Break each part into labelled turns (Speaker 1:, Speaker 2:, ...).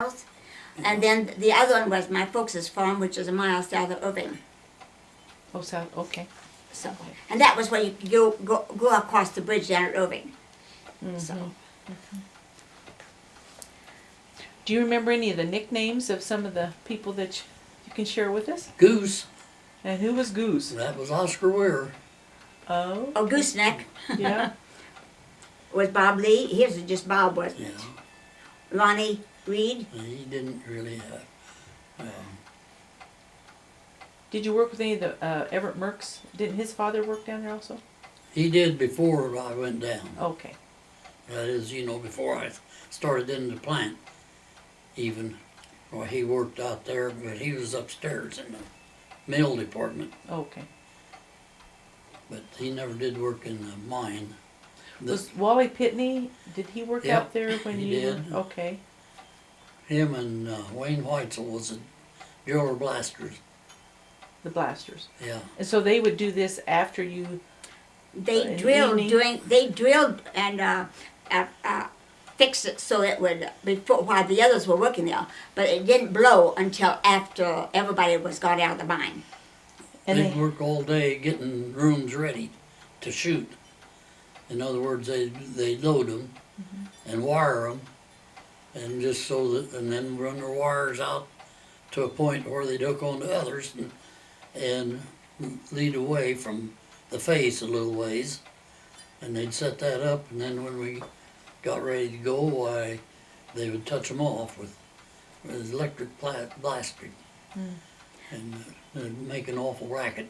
Speaker 1: house. And then the other one was my folks' farm, which is a mile south of Irving.
Speaker 2: Oh, south, okay.
Speaker 1: So, and that was where you could go across the bridge down at Irving. So,
Speaker 2: Do you remember any of the nicknames of some of the people that you can share with us?
Speaker 3: Goose,
Speaker 2: And who was Goose?
Speaker 3: that was Oscar Weir.
Speaker 2: Oh,
Speaker 1: oh, Gooseneck
Speaker 2: yeah.
Speaker 1: was Bob Lee. His was just Bob, wasn't it?
Speaker 3: Yeah,
Speaker 1: Lonnie Reed.
Speaker 3: he didn't really have.
Speaker 2: Did you work with any of the Everett Merks? Didn't his father work down there also?
Speaker 3: He did before I went down.
Speaker 2: Okay.
Speaker 3: That is, before I started in the plant, even. Well, he worked out there, but he was upstairs in the mill department.
Speaker 2: Okay.
Speaker 3: But he never did work in the mine.
Speaker 2: Was Wally Pitney, did he work
Speaker 3: Yep,
Speaker 2: out there when
Speaker 3: he
Speaker 2: you
Speaker 3: did.
Speaker 2: were? Okay.
Speaker 3: Him and Wayne Weitzel was the driller blasters.
Speaker 2: The blasters.
Speaker 3: Yeah.
Speaker 2: And so they would do this after you.
Speaker 1: They
Speaker 2: In the
Speaker 1: drilled
Speaker 2: evening?
Speaker 1: they drilled and fixed it so it would before while the others were working there, but it didn't blow until after everybody was got out of the mine.
Speaker 2: And
Speaker 3: They'd
Speaker 2: they,
Speaker 3: work all day getting rooms ready to shoot. In other words, they'd load them and wire them, and just so that, and then run their wires out to a point where they'd hook onto others and lead away from the face a little ways. And they'd set that up, and then when we got ready to go, why, they would touch them off with electric blasting. And it'd make an awful racket.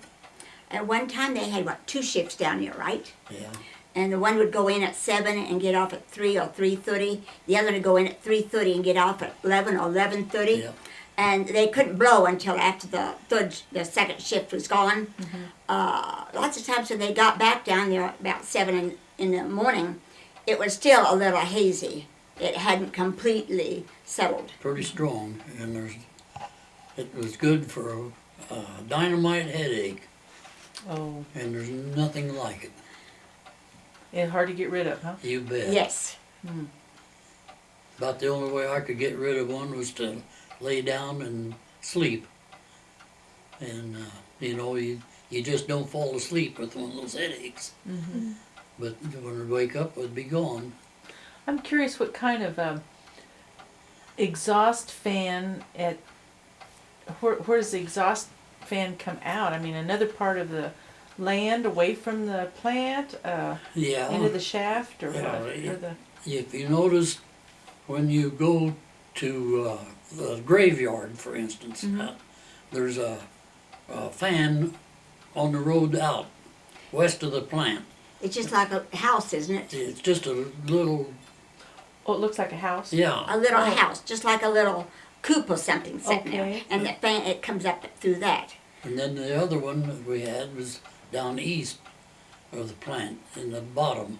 Speaker 1: At one time they had two shifts down here, right?
Speaker 3: Yeah.
Speaker 1: And the one would go in at 7 and get off at 3 or 3:30. The other would go in at 3:30 and get off at 11 or 11:30.
Speaker 3: Yeah.
Speaker 1: And they couldn't blow until after the second shift was gone. Lots of times when they got back down there about 7 in the morning, it was still a little hazy. It hadn't completely settled.
Speaker 3: Pretty strong, and it was good for a dynamite headache,
Speaker 2: oh,
Speaker 3: and there's nothing like it.
Speaker 2: and hard to get rid of, huh?
Speaker 3: You bet.
Speaker 1: Yes.
Speaker 3: About the only way I could get rid of one was to lay down and sleep. And, you just don't fall asleep with one of those headaches. But when I'd wake up, it'd be gone.
Speaker 2: I'm curious what kind of exhaust fan where does the exhaust fan come out? I mean, another part of the land away from the plant,
Speaker 3: Yeah.
Speaker 2: into the shaft, or
Speaker 3: Yeah,
Speaker 2: what? Or the,
Speaker 3: If you notice, when you go to the graveyard, for instance, there's a fan on the road out west of the plant.
Speaker 1: It's just like a house, isn't it?
Speaker 3: It's just a little,
Speaker 2: oh, it looks like a house.
Speaker 3: yeah,
Speaker 1: A little
Speaker 2: Oh.
Speaker 1: house, just like a little coop or something sitting there.
Speaker 2: Okay.
Speaker 1: And the fan, it comes up through that.
Speaker 3: and then the other one that we had was down east of the plant, in the bottom.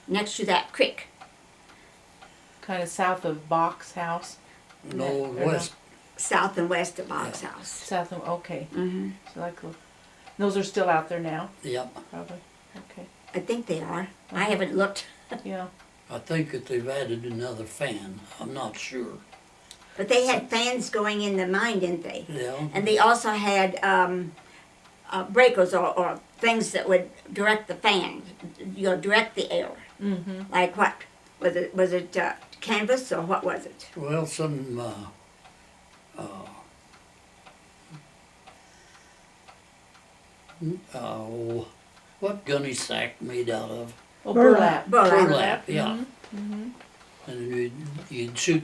Speaker 1: Next to that creek.
Speaker 2: Kind of south of Bach's house.
Speaker 3: No,
Speaker 2: Or no?
Speaker 3: west.
Speaker 1: South and west of Bob's house.
Speaker 2: South of, okay.
Speaker 1: Hmm
Speaker 2: So those are still out there now,
Speaker 3: Yep.
Speaker 2: probably. Okay.
Speaker 1: I think they are. I haven't looked.
Speaker 2: Yeah.
Speaker 3: I think that they've added another fan. I'm not sure.
Speaker 1: But they had fans going in the mine, didn't they?
Speaker 3: Yeah.
Speaker 1: And they also had breakers or things that would direct the fan, direct the air.
Speaker 2: Mm-hmm.
Speaker 1: Like what? Was it canvas or what was it?
Speaker 3: Well, some what gunny sack made out of?
Speaker 2: Oh, burlap.
Speaker 1: Burlap.
Speaker 3: Yeah.
Speaker 2: Mm-hmm.
Speaker 3: And you'd shoot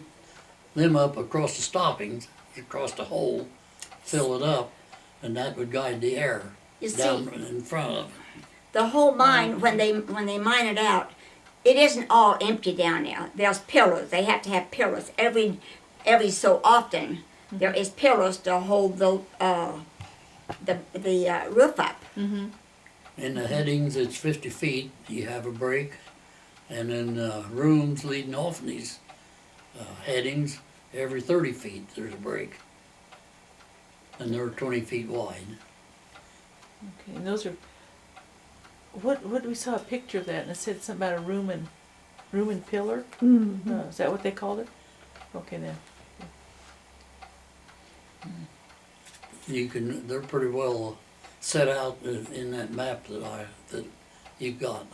Speaker 3: them up across the stoppings, across the hole, fill it up, and that would guide the air
Speaker 1: You see,
Speaker 3: down in front of it.
Speaker 1: the whole mine, when they mine it out, it isn't all empty down there. There's pillars. They have to have pillars every so often. There is pillars to hold the roof up.
Speaker 2: Mm-hmm.
Speaker 3: In the headings, it's 50 feet. You have a break, and in rooms leading off in these headings, every 30 feet there's a break, and they're 20 feet wide.
Speaker 2: Okay, and those are. What we saw a picture of that, and it said something about a room and pillar.
Speaker 4: Mm-hmm.
Speaker 2: Is that what they called it? Okay then.
Speaker 3: They're pretty well set out in that map that you've got.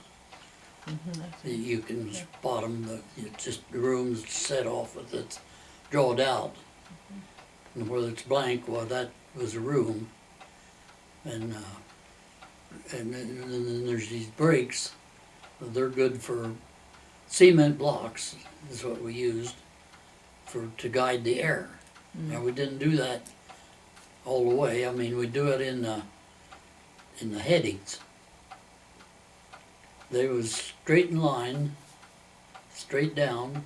Speaker 3: You can spot them, it's just the rooms set off with it's drawed out. And where it's blank, well, that was a room. And then there's these breaks. They're good for cement blocks, is what we used to guide the air. Now, we didn't do that all the way. I mean, we do it in the headings. They was straight in line, straight down,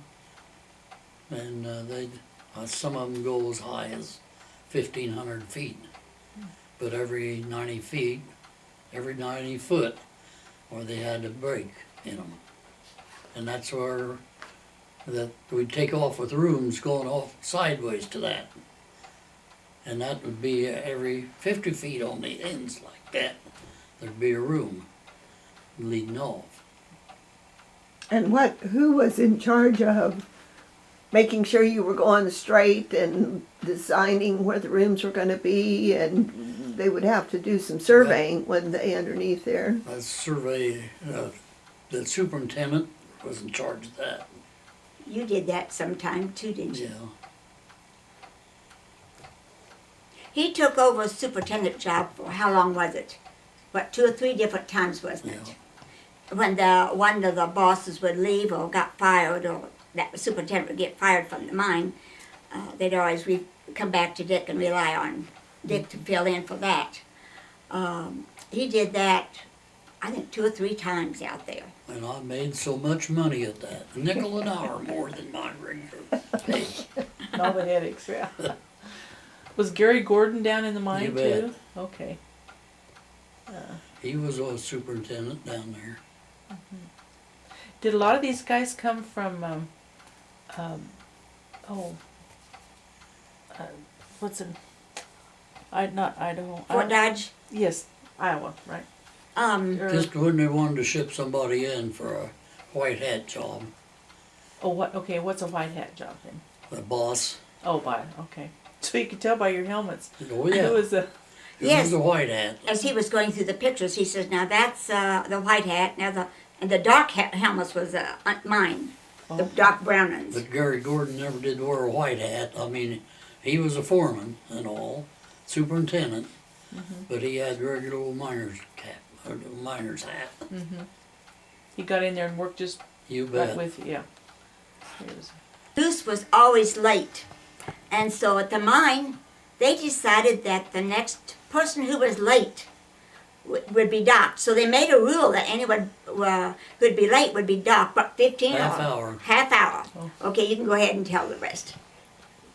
Speaker 3: and some of them go as high as 1,500 feet. But every 90 feet, every 90 foot, or they had a break in them. And that's where that we'd take off with rooms going off sideways to that. And that would be every 50 feet on the ends like that. There'd be a room leading off.
Speaker 4: And who was in charge of making sure you were going straight and designing where the rooms were going to be? And they would have to do some surveying, wouldn't they, underneath there?
Speaker 3: That survey, the superintendent was in charge of that.
Speaker 1: You did that sometime too, didn't you?
Speaker 3: Yeah.
Speaker 1: He took over a superintendent job for how long was it? What, 2 or 3 different times, wasn't it? When one of the bosses would leave or got fired, or that superintendent would get fired from the mine, they'd always come back to Dick and rely on Dick to fill in for that. He did that, I think, 2 or 3 times out there.
Speaker 3: And I made so much money at that. A nickel an hour more than my regular pay.
Speaker 2: All the headaches, yeah. Was Gary Gordon down in the mine
Speaker 3: You bet.
Speaker 2: too? Okay.
Speaker 3: He was a superintendent down there.
Speaker 2: Did a lot of these guys come from, what's in, not Idaho.
Speaker 1: Fort Dodge,
Speaker 2: Yes, Iowa, right? Or-
Speaker 3: Just when they wanted to ship somebody in for a white hat job,
Speaker 2: oh, what? Okay, what's a white hat job then?
Speaker 3: the boss,
Speaker 2: Oh, okay. So you could tell by your helmets.
Speaker 3: oh yeah,
Speaker 2: It was a.
Speaker 3: it
Speaker 1: Yes.
Speaker 3: was a white hat.
Speaker 1: as he was going through the pictures, he says, now that's the white hat, and the dark helmets was mine, the dark brown ones.
Speaker 3: But Gary Gordon never did wear a white hat. I mean, he was a foreman and all, superintendent, but he had regular old miner's cap, or miner's hat.
Speaker 2: He got in there and worked just
Speaker 3: You
Speaker 2: right
Speaker 3: bet.
Speaker 2: with you. Yeah. It was-
Speaker 1: Goose was always late. And so at the mine, they decided that the next person who was late would be docked. So they made a rule that anyone who'd be late would be docked, but 15
Speaker 3: Half
Speaker 1: or
Speaker 3: hour.
Speaker 1: half hour.
Speaker 2: Oh.
Speaker 1: Okay, you can go ahead and tell the rest.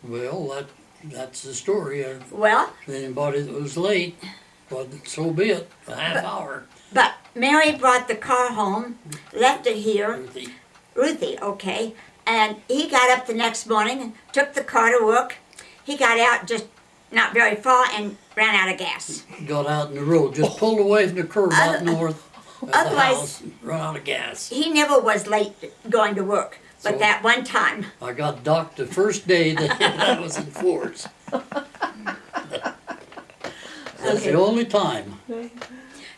Speaker 3: Well, that's the story.
Speaker 1: Well,
Speaker 3: Anybody that was late, well, so be it, a half hour.
Speaker 1: but Mary brought the car home, left it here, Ruthie, okay, and he got up the next morning and took the car to work. He got out just not very far and ran out of gas.
Speaker 3: Got out in the road, just pulled away from the curb out north of the
Speaker 1: Otherwise-
Speaker 3: house, run out of gas.
Speaker 1: He never was late going to work, but
Speaker 3: So-
Speaker 1: that one time.
Speaker 3: I got docked the first day that that was in force. That's the only time.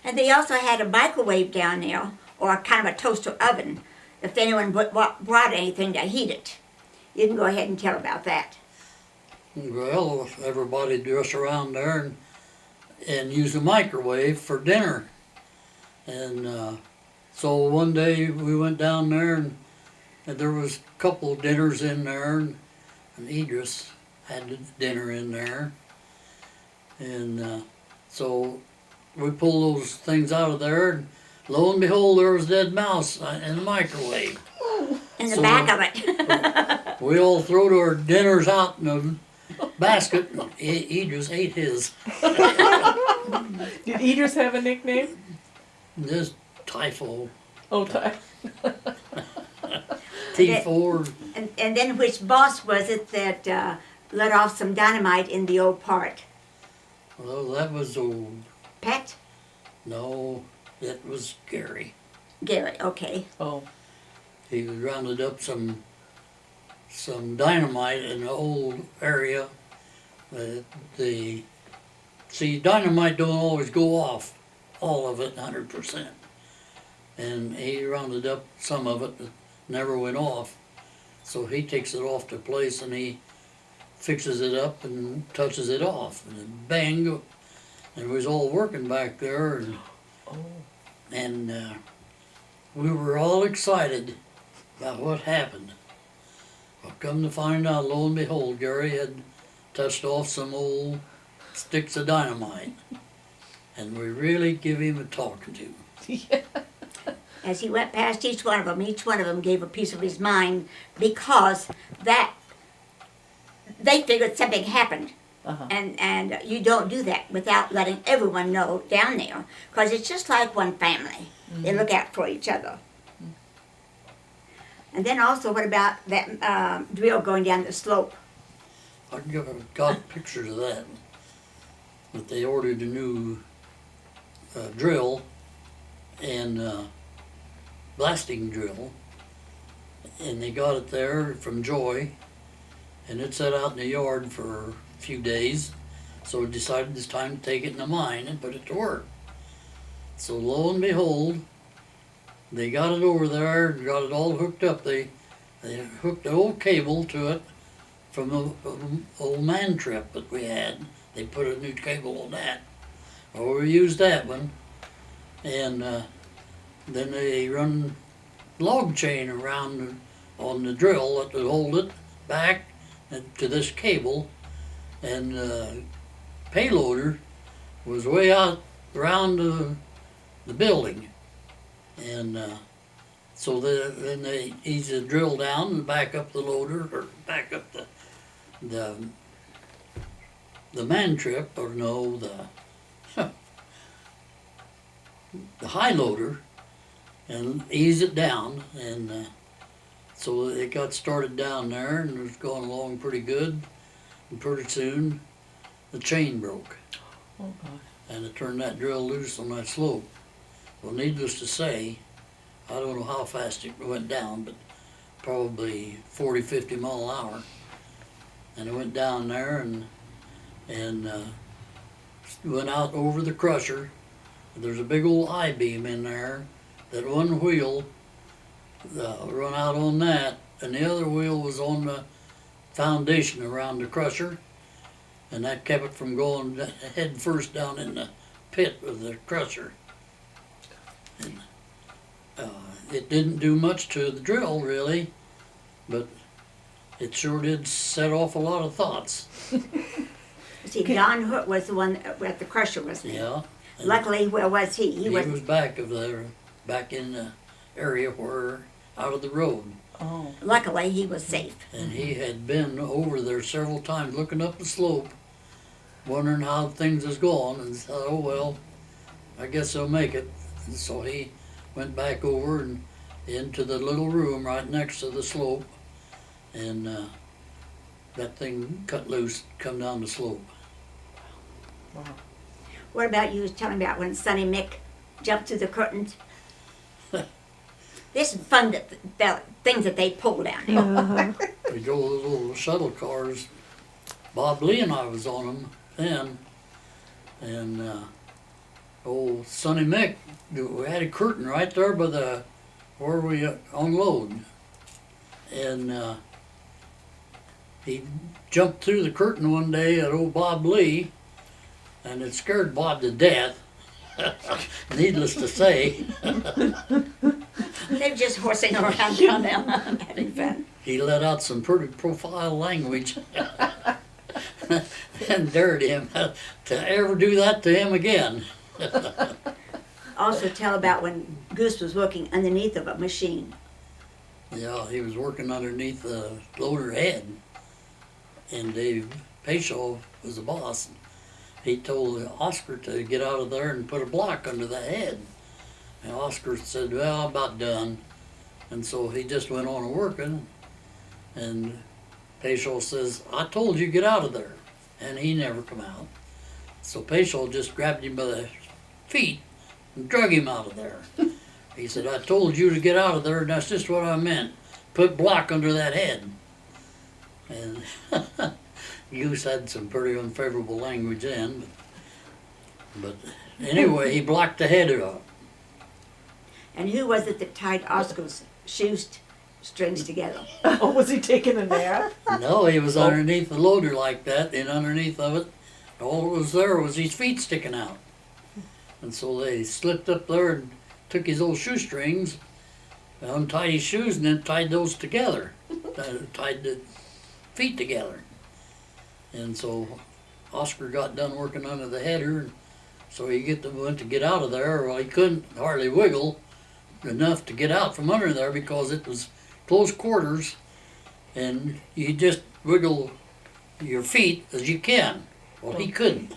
Speaker 1: And they also had a microwave down there, or kind of a toaster oven, if anyone brought anything to heat it. You can go ahead and tell about that.
Speaker 3: Well, everybody dressed around there and used a microwave for dinner. And so one day we went down there and there was a couple of dinners in there, and Idris had the dinner in there. And so we pulled those things out of there, and lo and behold, there was a dead mouse in the microwave.
Speaker 1: In the
Speaker 3: So-
Speaker 1: back of it.
Speaker 3: We all throwed our dinners out in a basket, and Idris ate his.
Speaker 2: Did Idris have a nickname?
Speaker 3: This Typho,
Speaker 2: Oh, Ty.
Speaker 3: T4,
Speaker 1: And then which boss was it that let off some dynamite in the old part?
Speaker 3: well, that was old.
Speaker 1: Pet?
Speaker 3: No, that was Gary.
Speaker 1: Gary, okay.
Speaker 2: Oh.
Speaker 3: He rounded up some dynamite in the old area the see, dynamite don't always go off, all of it, 100%. And he rounded up some of it that never went off. So he takes it off to place and he fixes it up and touches it off. And then bang, and it was all working back there. And we were all excited about what happened. Well, come to find out, lo and behold, Gary had touched off some old sticks of dynamite. And we really give him a talking to.
Speaker 2: Yeah.
Speaker 1: As he went past each one of them gave a piece of his mind because that they figured something happened.
Speaker 2: Uh-huh.
Speaker 1: And you don't do that without letting everyone know down there, because it's just like one family. They look out for each other. And then also, what about that drill going down the slope?
Speaker 3: I got pictures of that. But they ordered a new drill and blasting drill, and they got it there from Joy, and it sat out in the yard for a few days, so we decided it's time to take it in the mine and put it to work. So lo and behold, they got it over there and got it all hooked up. They hooked the old cable to it from the old man trip that we had. They put a new cable on that. Well, we used that one, and then they run log chain around on the drill that would hold it back to this cable, and payloader was way out around the building, and so then they ease the drill down and back up the loader, or back up the man trip, or no, the high loader, and ease it down, and so it got started down there, and it was going along pretty good, and pretty soon the chain broke,
Speaker 2: Oh, God.
Speaker 3: and it turned that drill loose on that slope. Well, needless to say, I don't know how fast it went down, but probably 40, 50 mile an hour, and it went down there and went out over the crusher. There's a big old I-beam in there. That one wheel run out on that, and the other wheel was on the foundation around the crusher, and that kept it from going head first down in the pit of the crusher. And, it didn't do much to the drill, really, but it sure did set off a lot of thoughts.
Speaker 1: See, Don Hook was the one at the crusher, wasn't he?
Speaker 3: Yeah. And
Speaker 1: Luckily, where was he?
Speaker 3: he was back of there, back in the area where, out of the road.
Speaker 2: Oh.
Speaker 1: Luckily, he was safe.
Speaker 3: And he had been over there several times looking up the slope, wondering how things was going, and said, oh well, I guess they'll make it. And so he went back over and into the little room right next to the slope, and that thing cut loose, come down the slope.
Speaker 2: Wow.
Speaker 1: What about you was telling about when Sonny Mick jumped through the curtains? This is fun, the things that they pull down here.
Speaker 3: We drove those little shuttle cars. Bob Lee and I was on them then, and old Sonny Mick, we had a curtain right there by the where we unload, and he jumped through the curtain one day at old Bob Lee, and it scared Bob to death. Needless to say.
Speaker 1: They were just horsing around down there, having fun.
Speaker 3: He let out some pretty profile language and dared him to ever do that to him again.
Speaker 1: Also tell about when Goose was working underneath of a machine.
Speaker 3: Yeah, he was working underneath the loader head, and Dave Payshaw was the boss. He told Oscar to get out of there and put a block under the head. And Oscar said, well, I'm about done. And so he just went on working, and Payshaw says, I told you get out of there. And he never come out. So Payshaw just grabbed him by the feet and drug him out of there. He said, I told you to get out of there, and that's just what I meant. Put block under that head. And Goose had some pretty unfavorable language then, but anyway, he blocked the header up.
Speaker 1: And who was it that tied Oscar's shoestrings together?
Speaker 2: Oh, was he taking a nap?
Speaker 3: No, he was underneath the loader like that, and underneath of it, all that was there was his feet sticking out. And so they slipped up there and took his old shoestrings, untied his shoes, and then tied those together. Tied the feet together. And so Oscar got done working under the header, and so he went to get out of there. Well, he couldn't hardly wiggle enough to get out from under there because it was close quarters, and you just wiggle your feet as you can. Well, he couldn't.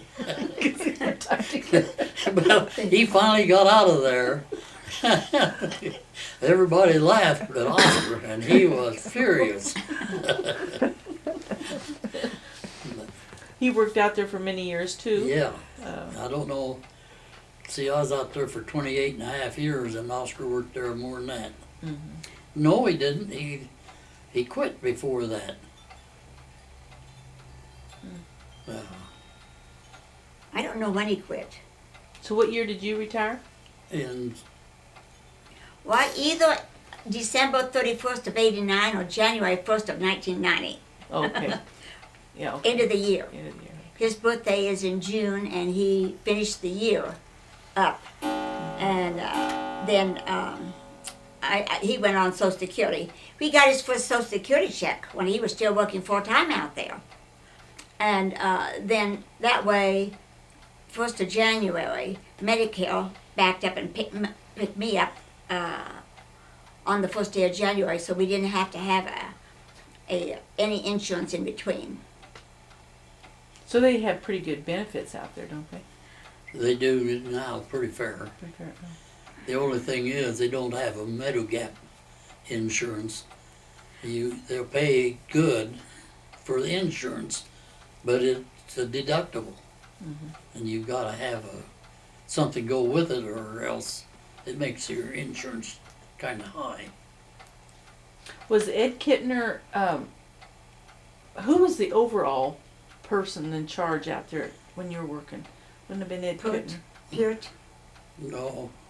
Speaker 3: But he finally got out of there. Everybody laughed at Oscar, and he was furious.
Speaker 2: He worked out there for many years too.
Speaker 3: Yeah, I don't know. See, I was out there for 28 and a half years, and Oscar worked there more than that.
Speaker 2: Mhm.
Speaker 3: No, he didn't. He quit before that.
Speaker 1: I don't know when he quit.
Speaker 2: So what year did you retire?
Speaker 3: And
Speaker 1: Well, either December 31st of 89 or January 1st of 1990.
Speaker 2: Okay. Yeah. Okay.
Speaker 1: End of the year.
Speaker 2: End of the year.
Speaker 1: His birthday is in June, and he finished the year up. And then he went on Social Security. We got his first Social Security check when he was still working full-time out there. And then that way, 1st of January, Medicare backed up and picked me up on the first day of January, so we didn't have to have any insurance in between.
Speaker 2: So they have pretty good benefits out there, don't they?
Speaker 3: they do now pretty fair.
Speaker 2: Pretty fair.
Speaker 3: The only thing is they don't have a Medigap insurance. They'll pay good for the insurance, but it's a deductible, and you've got to have something go with it, or else it makes your insurance kind of high.
Speaker 2: Was Ed Kittner, who was the overall person in charge out there when you were working? Wouldn't have been Ed
Speaker 1: Pert.
Speaker 2: Kittner.
Speaker 1: Peart.
Speaker 3: No,